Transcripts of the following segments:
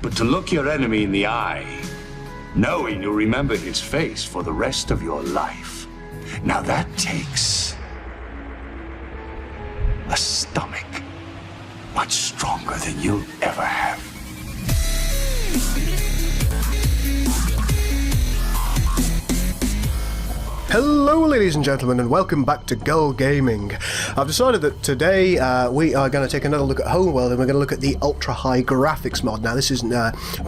but to look your enemy in the eye, knowing you'll remember his face for the rest of your life. Now that takes a stomach much stronger than you'll ever have. Hello ladies and gentlemen, and welcome back to Gull Gaming. I've decided that today we are going to take another look at Homeworld, and we're going to look at the ultra high graphics mod. Now this isn't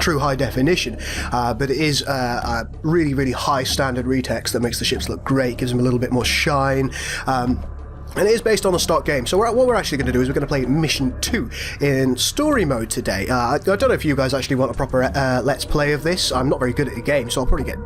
true high definition, but it is a really high standard retext that makes the ships look great, gives them a little bit more shine. And it is based on a stock game. So what we're actually going to do is we're going to play Mission 2 in story mode today. I don't know if you guys actually want a proper let's play of this. I'm not very good at the game, so I'll probably get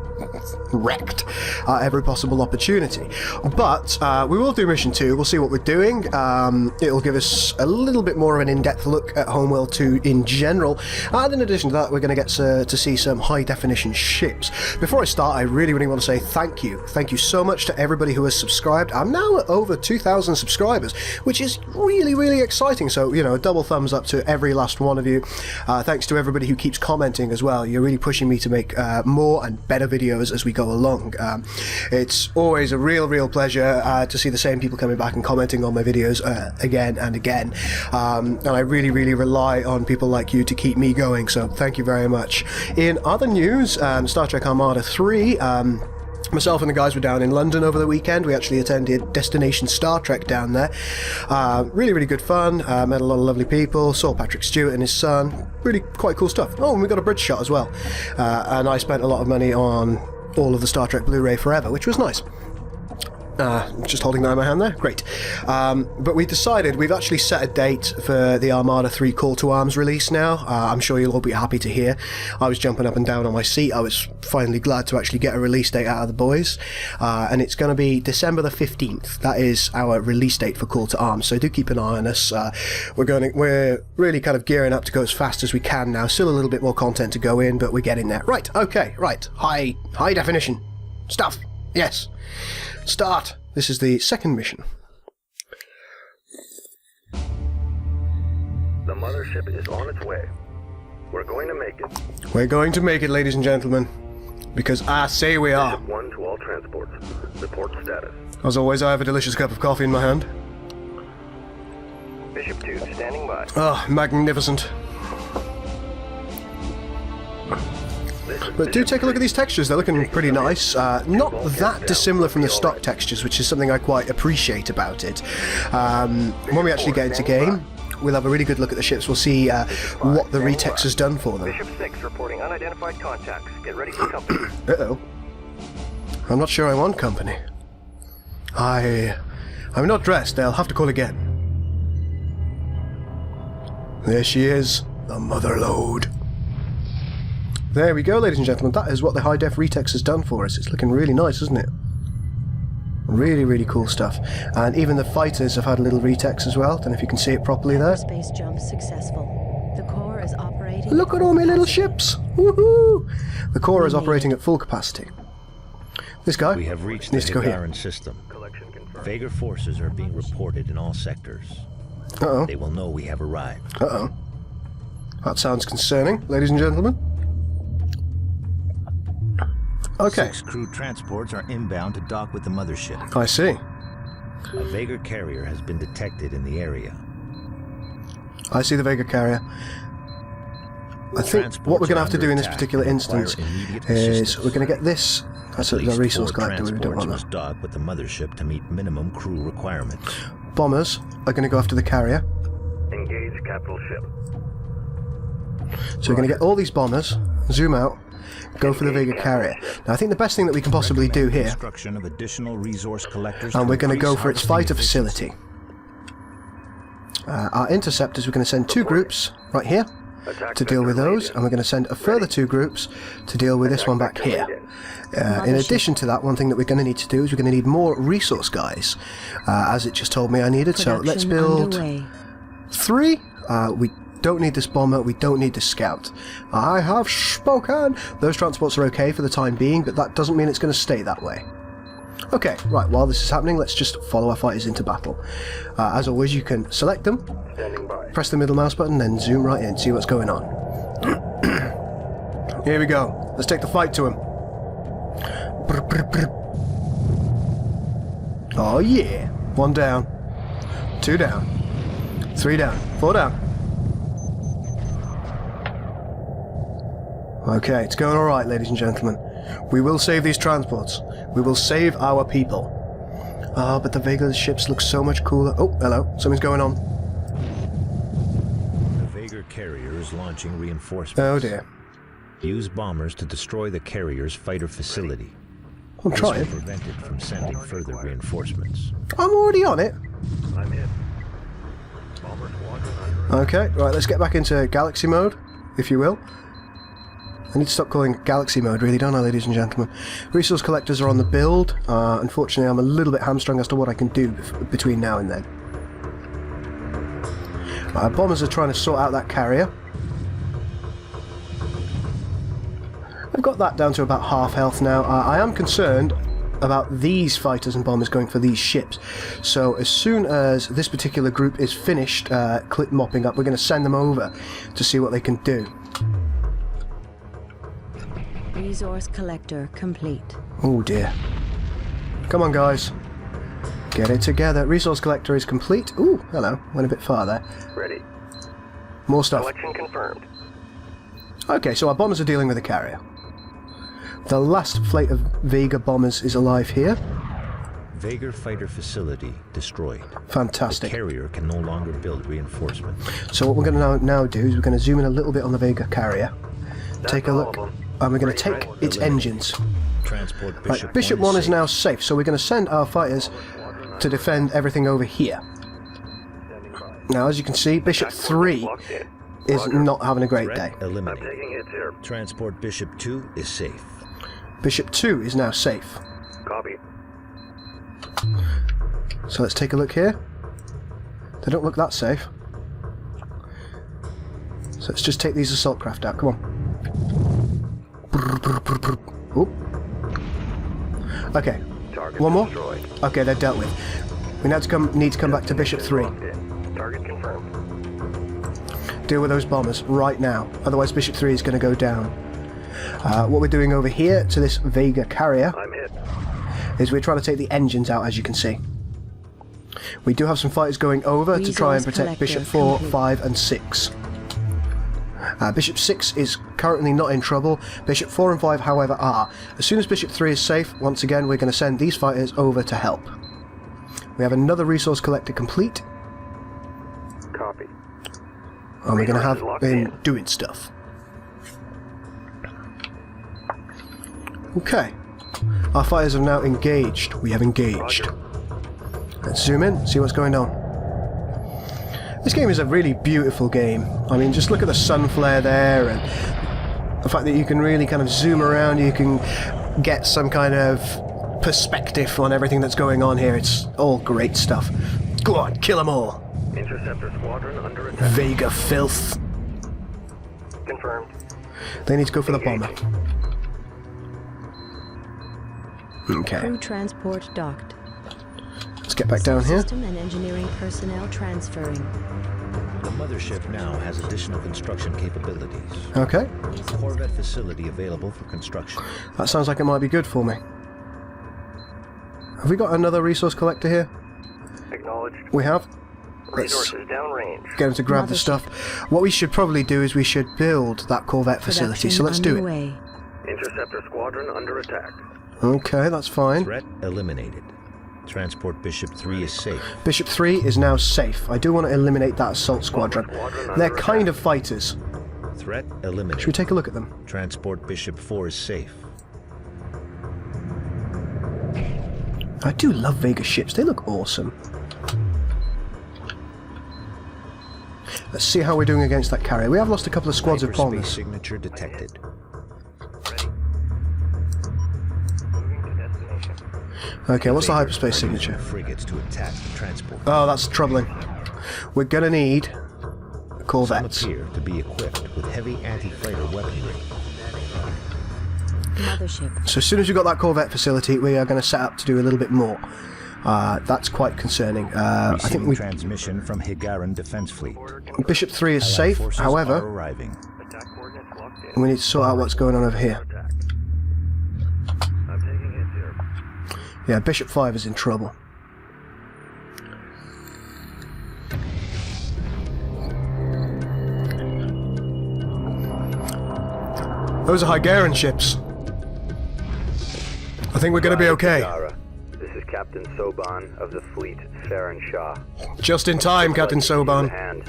wrecked at every possible opportunity. But we will do Mission 2. We'll see what we're doing. It'll give us a little bit more of an in-depth look at Homeworld 2 in general. And in addition to that, we're going to get to see some high-definition ships. Before I start, I really want to say thank you. Thank you so much to everybody who has subscribed. I'm now at over 2,000 subscribers, which is really exciting. So, you know, a double thumbs up to every last one of you. Thanks to everybody who keeps commenting as well. You're really pushing me to make more and better videos as we go along. It's always a real pleasure to see the same people coming back and commenting on my videos again and again. And I really rely on people like you to keep me going, so thank you very much. In other news, Star Trek Armada 3, myself and the guys were down in London over the weekend. We actually attended Destination Star Trek down there. Really good fun. Met a lot of lovely people. Saw Patrick Stewart and his son. Really quite cool stuff. Oh, and we got a bridge shot as well. And I spent a lot of money on all of the Star Trek Blu-ray Forever, which was nice. Just holding that in my hand there. Great. But we decided, we've actually set a date for the Armada 3 Call to Arms release now. I'm sure you'll all be happy to hear. I was jumping up and down on my seat. I was finally glad to actually get a release date out of the boys. And it's going to be December the 15th. That is our release date for Call to Arms. So do keep an eye on us. We're really kind of gearing up to go as fast as we can now. Still a little bit more content to go in, but we're getting there. Right. Okay. Right. High definition stuff. Yes. Start. This is the second mission. The mothership is on its way. We're going to make it. We're going to make it, ladies and gentlemen. Because I say we are. Bishop 1 to all transports. Report status. As always, I have a delicious cup of coffee in my hand. Bishop 2 standing by. Oh, magnificent. But do take a look at these textures, they're looking pretty nice. Not that dissimilar from the stock textures, which is something I quite appreciate about it. When we actually get into game, we'll have a really good look at the ships. We'll see what the retext has done for them. Bishop 6 reporting unidentified contacts. Get ready for company. Uh-oh. I'm not sure I want company. I'm not dressed, they'll have to call again. There she is, the mother lode. There we go, ladies and gentlemen. That is what the high-def retext has done for us. It's looking really nice, isn't it? Really cool stuff. And even the fighters have had a little retext as well. Don't know if you can see it properly there. Space jump successful. The core is operating. Look at all my little ships! Woohoo! The core is operating at full capacity. This guy We have reached needs the to go here. Vexare system. Collection confirmed. Vega forces are being reported in all sectors. Uh-oh. They will know we have arrived. Uh-oh. That sounds concerning, ladies and gentlemen. Okay. 6 crew transports are inbound to dock with the mothership. I see. A Vega carrier has been detected in the area. I see the Vega carrier. I think what we're going to have to do in this particular instance is we're going to get this. That's a resource collector. We don't want must that. dock with the mothership to meet minimum crew requirements. Bombers are going to go after the carrier. Engage capital ship. So we're going to get all these bombers, zoom out, go for the Vega carrier. Now I think the best thing that we can possibly do here, Construction of additional resource collectors and we're going to go increase for its harvesting fighter facility. Our interceptors, we're going to send 2 groups right here to deal with those, and we're going to send a further 2 groups to deal with this one back here. In addition to that, one thing that we're going to need to do is we're going to need more resource guys, as it just told me I needed. So let's build 3. We don't need this bomber, we don't need this scout. I have spoken! Those transports are okay for the time being, but that doesn't mean it's going to stay that way. Okay, right, while this is happening, let's just follow our fighters into battle. As always, you can select them, press the middle mouse button, then zoom right in, see what's going on. Here we go. Let's take the fight to him. Brr, brr, brr. Oh yeah. 1 down. 2 down. 3 down. 4 down. Okay, it's going alright, ladies and gentlemen. We will save these transports. We will save our people. Ah, but the Vega ships look so much cooler. Oh, hello. Something's going on. The Vega carrier is launching reinforcements. Oh dear. Use bombers to destroy the carrier's fighter facility. I'm This trying. will prevent it from sending further reinforcements. I'm already on it. I'm hit. Bomber squadron under Okay, right, let's get back into galaxy mode, if you will. I need to stop calling it galaxy mode, really, don't I, ladies and gentlemen? Resource collectors are on the build. Unfortunately, I'm a little bit hamstrung as to what I can do between now and then. Bombers are trying to sort out that carrier. I've got that down to about half health now. I am concerned about these fighters and bombers going for these ships. So as soon as this particular group is finished clip mopping up, we're going to send them over to see what they can do. Resource collector complete. Oh dear. Come on, guys. Get it together. Resource collector is complete. Ooh, hello. Went a bit far there. ready. More stuff. Selection confirmed. Okay, so our bombers are dealing with a carrier. The last fleet of Vega bombers is alive here. Vega fighter facility destroyed. The Fantastic. carrier can no longer build reinforcements. So what we're going to now do is we're going to zoom in a little bit on the Vega carrier. Take a look. And we're going to take its engines. Transport Right, Bishop, Bishop 1 is safe. now safe, so we're going to send our fighters to defend everything over here. Now, as you can see, Bishop 3 Locked in. is not having a great day. Threat I'm eliminated. taking hits here. Transport Bishop 2 is safe. Bishop 2 is now safe. Copy. So let's take a look here. They don't look that safe. So let's just take these assault craft out. Come on. Oop. Okay. Target One more? destroyed. Okay, they're dealt with. We now need to come back to Bishop 3. Locked in. Target confirmed. Deal with those bombers right now. Otherwise Bishop 3 is going to go down. What we're doing over here to this Vega carrier I'm hit. is we're trying to take the engines out, as you can see. We do have some fighters going over to try and Resource protect Bishop collector 4, complete. 5 and 6. Bishop 6 is currently not in trouble. Bishop 4 and 5, however, are. As soon as Bishop 3 is safe, once again, we're going to send these fighters over to help. We have another resource collector complete, Copy. and we're going to have Resources locked been in. doing stuff. Okay. Our fighters are now engaged. We have engaged. Roger. Let's zoom in, see what's going on. This game is a really beautiful game. I mean, just look at the sun flare there, and the fact that you can really kind of zoom around, you can get some kind of perspective on everything that's going on here. It's all great stuff. Go on, kill them all. Interceptor squadron under attack. Vega filth. Confirmed. They need to go for the bomber. Okay, Crew transport docked. let's get back down here. System and engineering personnel transferring. The mothership now has additional construction capabilities. Okay, Corvette facility available for construction. that sounds like it might be good for me. Have we got another resource collector here? Acknowledged. We have. Let's Resources downrange. get him to grab the Mothership. stuff. What we should probably do is we should build that Corvette facility, so let's do it. underway. Interceptor squadron under attack. Okay, that's fine. Threat eliminated. Transport Bishop 3 is safe. Bishop 3 is now safe. I do want to eliminate that assault squadron. They're kind of fighters. Threat Should we eliminated. take a look at them? Transport Bishop 4 is safe. I do love Vega ships. They look awesome. Let's see how we're doing against that carrier. We have lost a couple of squads of Hyperspace bombers. signature detected. Moving to destination. Okay, what's the Vega hyperspace are using signature? frigates to attack the transport. Oh, that's troubling. We're gonna need Some corvettes. appear to be equipped with heavy anti-fighter weaponry. Mothership. So as soon as we've got that corvette facility, we are going to set up to do a little bit more. That's quite concerning. I think Receiving we transmission from Higaran Defense Fleet. Bishop 3 is Allied safe, forces are however, arriving. Attack coordinates locked in. And we need to sort out what's going on over here. I'm taking hits here. Yeah, Bishop 5 is in trouble. Those are Hygarian ships. I think we're going to be okay. Vexare. This is Captain Soban of the fleet, Farron Shah. Just in time, Captain Soban. Hand.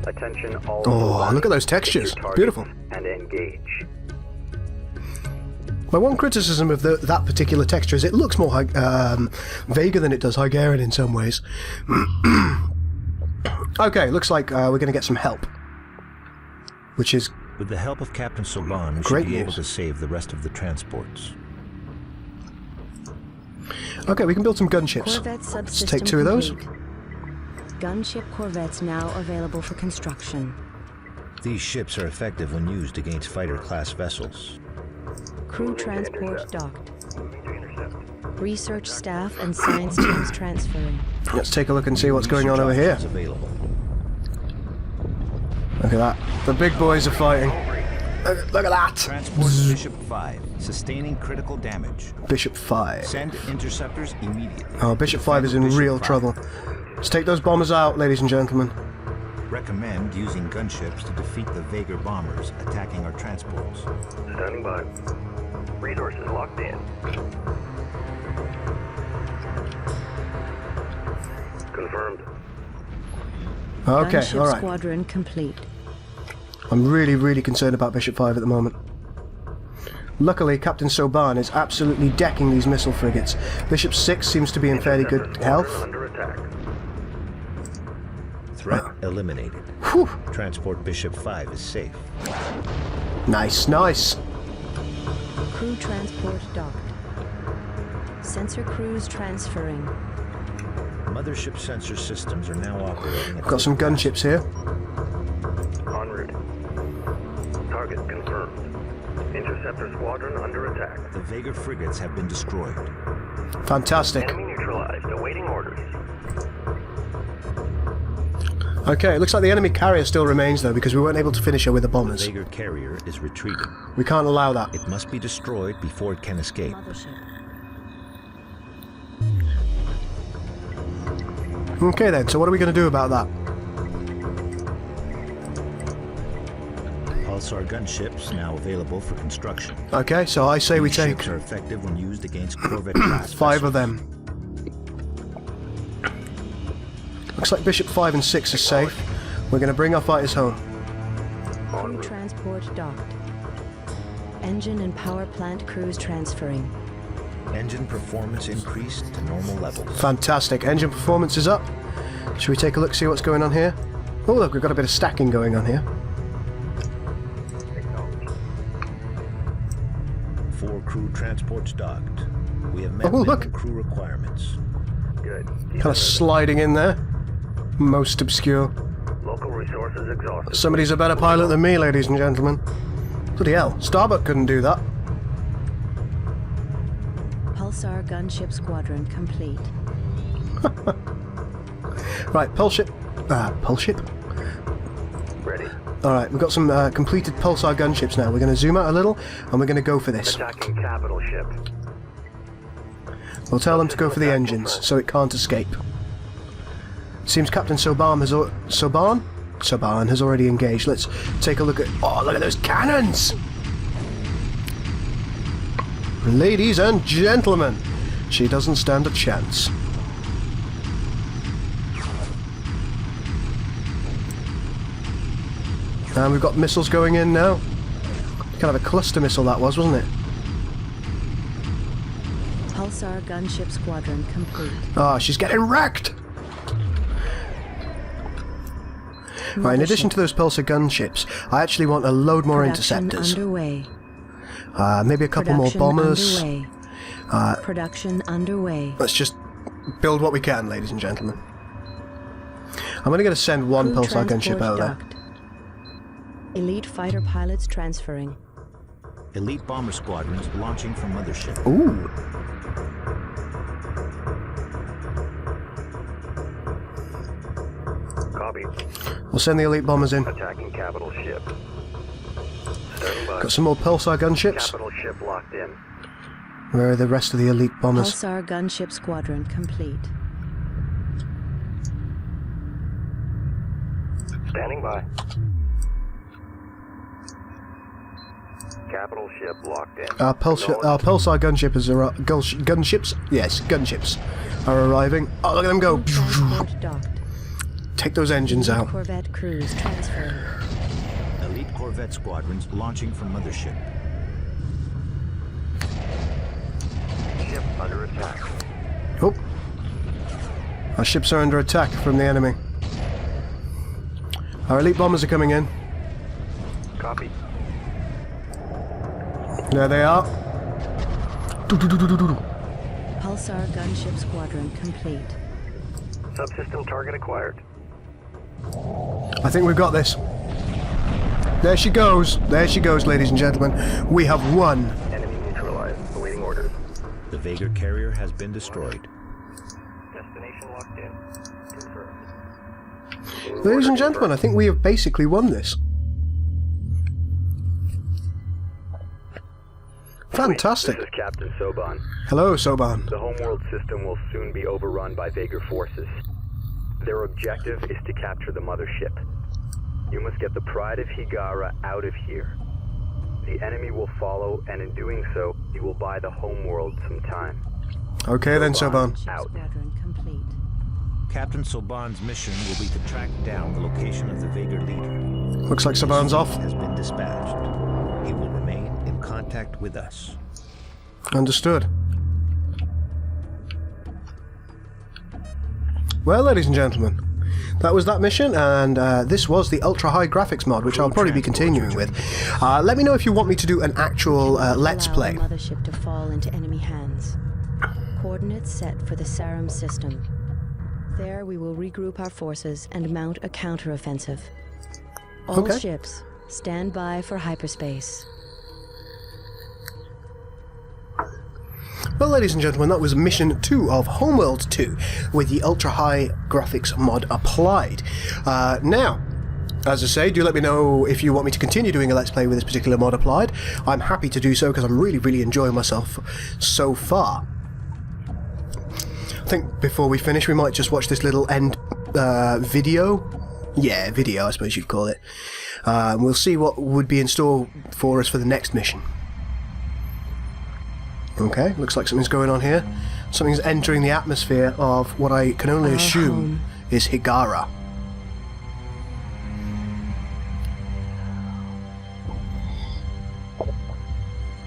Attention all. Oh, look at those textures. Beautiful. And engage. My one criticism of that particular texture is it looks more Vega than it does Hygarian in some ways. Okay, looks like we're going to get some help. Which is With the help of Captain Soban, we Great should be able news. to save the rest of the transports. okay. We can build some gunships. Corvette Let's subsystem take 2 of those. complete. Gunship corvettes now available for construction. These ships are effective when used against fighter-class vessels. Crew transport docked. Research staff and science teams transferring. Let's take a look and see what's going on over Research here. options available. Look at that. The big boys are fighting. Look at that. Transport Bishop 5, sustaining critical damage. Bishop 5. Send interceptors immediately. Oh, Bishop 5 is in Bishop real 5. trouble. Let's take those bombers out, ladies and gentlemen. Recommend using gunships to defeat the Vexare bombers attacking our transports. Standing by. Resources locked in. Confirmed. Okay, Gunship alright. squadron complete. I'm really concerned about Bishop 5 at the moment. Luckily, Captain Soban is absolutely decking these missile frigates. Bishop 6 seems to be in fairly good health. Under attack. Threat eliminated. Whew. Transport Bishop 5 is safe. Nice, nice. Crew transport docked. Sensor crews transferring. Mothership sensor systems are now operating. Got some gunships here. En route. Target confirmed. Interceptor squadron under attack. The Vexare frigates have been destroyed. Fantastic. Enemy neutralized. Awaiting orders. Okay, it looks like the enemy carrier still remains though because we weren't able to finish her with the The bombers. Vexare carrier is retreating. We can't allow that. It must be destroyed before it can escape. Mothership. Okay then, so what are we going to do about that? Pulsar gunships now available for construction. Okay, so I say we These take ships are effective when used against Corvette class 5 of vessels. them. Looks like Bishop 5 and 6 are safe. We're going to bring our fighters home. Crew transport docked. Engine and power plant crews transferring. Engine performance increased to normal levels. Fantastic. Engine performance is up. Should we take a look, see what's going on here? Oh look, we've got a bit of stacking going on here. 4 crew transports docked. We have met Oh, look. minimum crew requirements. Good. Kind of sliding in there. Most obscure. Local resources exhausted. Somebody's a better pilot than me, ladies and gentlemen. Bloody hell, Starbuck couldn't do that. Pulsar gunship squadron complete. Right, Pulship. Pulship? Ready. Alright, we've got some completed Pulsar gunships now. We're going to zoom out a little, and we're going to go for this. Attacking capital ship. We'll tell them to go for the engines, so it can't escape. Seems Captain Soban has already engaged. Let's take a look at... Oh, look at those cannons! Ladies and gentlemen, she doesn't stand a chance. And we've got missiles going in now. Kind of a cluster missile that was, wasn't it? Pulsar gunship squadron complete. Ah, she's getting wrecked! Right, in addition to those Pulsar gunships, I actually want a load more Production interceptors. underway. Maybe a couple more Production bombers. Underway. Production underway. Let's just build what we can, ladies and gentlemen. I'm only going to send one Crew Pulsar gunship transport out there. docked. Elite fighter pilots transferring. Elite bomber squadrons launching from mothership. Ooh. Copy. We'll send the elite bombers in. Attacking capital ship. Got some more pulsar gunships. Capital ship locked in. Where are the rest of the elite bombers? Pulsar gunship squadron complete. Standing by. Capital ship locked in. Our pulsar gunships? Yes, gunships are arriving. Oh, look at them go! Transport docked. Take those engines out. Corvette crews transferring. Elite Corvette squadrons launching from mothership. Ship under attack. Oh. Our ships are under attack from the enemy. Our elite bombers are coming in. Copy. There they are. Pulsar gunship squadron complete. Subsystem target acquired. I think we've got this. There she goes. There she goes, ladies and gentlemen. We have won. Enemy neutralized. Awaiting orders. The Vega carrier has been destroyed. Destination locked in. Confirmed. Ladies and gentlemen, I think we have basically won this. Fantastic. This is Captain Soban. Hello, Soban. The Homeworld system will soon be overrun by Vager forces. Their objective is to capture the mothership. You must get the Pride of Higara out of here. The enemy will follow, and in doing so, he will buy the Homeworld some time. Okay then, Soban. Out. Squadron complete. Captain Soban's mission will be to track down the location of the Vega leader. Looks like Soban's off. Has been dispatched. He will remain in contact with us. Understood. Well, ladies and gentlemen, that was that mission, and this was the ultra high graphics mod, which I'll probably be continuing with. Let me know if you want me to do an actual let's Allow play. the mothership to fall into enemy hands. Coordinates set for the Sarum system. There we will regroup our forces and mount a counteroffensive. All Okay. ships, stand by for hyperspace. Well, ladies and gentlemen, that was mission 2 of Homeworld 2 with the ultra high graphics mod applied. Now, as I say, do let me know if you want me to continue doing a let's play with this particular mod applied. I'm happy to do so because I'm really enjoying myself so far. I think before we finish we might just watch this little end video. Yeah, video I suppose you'd call it. We'll see what would be in store for us for the next mission. Okay, looks like something's going on here. Something's entering the atmosphere of what I can only assume is Higara.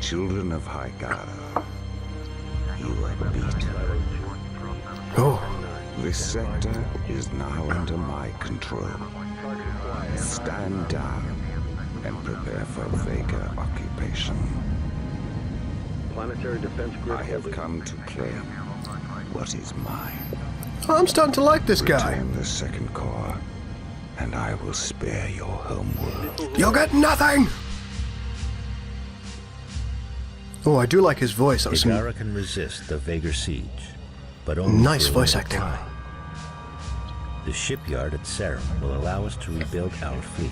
Children of Higara, you are beaten. Oh, This sector is now under my control. Stand down and prepare for Vega occupation. Planetary defense grid. I have come to claim what is mine. I'm starting to like this guy. Return the second core, and I will spare your homeworld. You'll get nothing! Oh, I do like his voice. That was some Higara can resist the Vega siege, but only nice for a voice limited acting. time. The shipyard at Sarum will allow us to rebuild our fleet.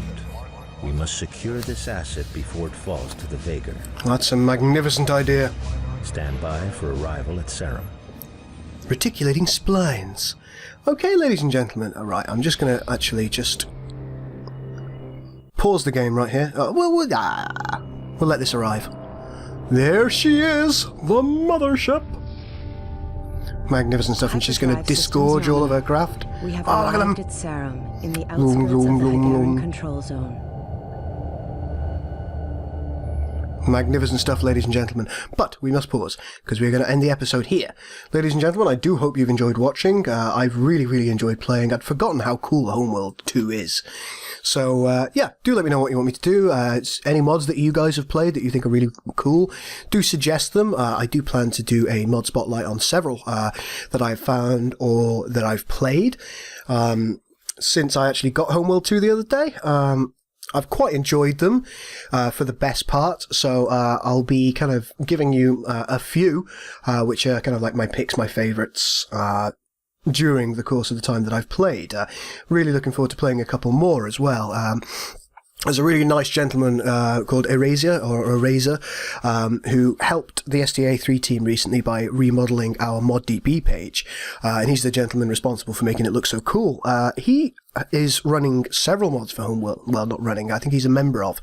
We must secure this asset before it falls to the Vega. That's a magnificent idea. Stand by for arrival at Sarum. Reticulating splines. Okay, ladies and gentlemen. Alright, I'm just going to actually just pause the game right here. We'll let this arrive. There she is, the mothership. Magnificent stuff, and she's going to disgorge all of her craft. We have Oh, look at them. arrived at Sarum, in the outskirts Vroom, vroom, of the vroom, Higaran vroom. control zone. Magnificent stuff, ladies and gentlemen. But we must pause, because we're going to end the episode here. Ladies and gentlemen, I do hope you've enjoyed watching. I've really enjoyed playing. I'd forgotten how cool Homeworld 2 is. So, yeah, do let me know what you want me to do. Any mods that you guys have played that you think are really cool, do suggest them. I do plan to do a mod spotlight on several that I've found or that I've played. Since I actually got Homeworld 2 the other day, I've quite enjoyed them for the best part, so I'll be kind of giving you a few, which are kind of like my picks, my favourites, during the course of the time that I've played. Really looking forward to playing a couple more as well. There's a really nice gentleman called Eraser, who helped the STA3 team recently by remodeling our ModDB page, and he's the gentleman responsible for making it look so cool. He is running several mods for Homeworld. Well, not running, I think he's a member of,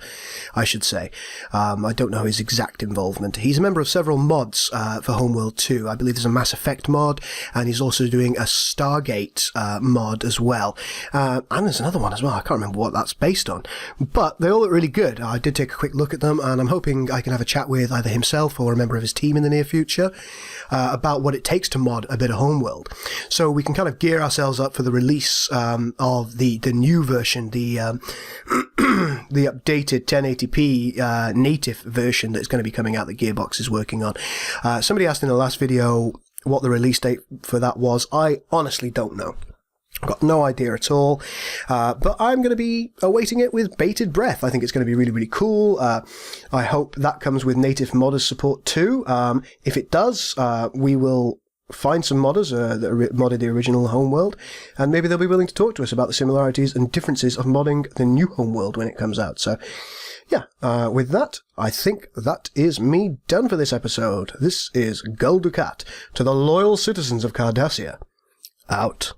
I should say. I don't know his exact involvement. He's a member of several mods for Homeworld 2. I believe there's a Mass Effect mod, and he's also doing a Stargate mod as well. And there's another one as well. I can't remember what that's based on. But they all look really good. I did take a quick look at them, and I'm hoping I can have a chat with either himself or a member of his team in the near future about what it takes to mod a bit of Homeworld. So we can kind of gear ourselves up for the release of the new version, the the updated 1080p native version that's going to be coming out that Gearbox is working on. Somebody asked in the last video what the release date for that was. I honestly don't know. I've got no idea at all, but I'm going to be awaiting it with bated breath. I think it's going to be really, really cool. I hope that comes with native modders support too. If it does, we will find some modders that modded the original Homeworld, and maybe they'll be willing to talk to us about the similarities and differences of modding the new Homeworld when it comes out. So, yeah, with that, I think that is me done for this episode. This is Gul Dukat to the loyal citizens of Cardassia. Out.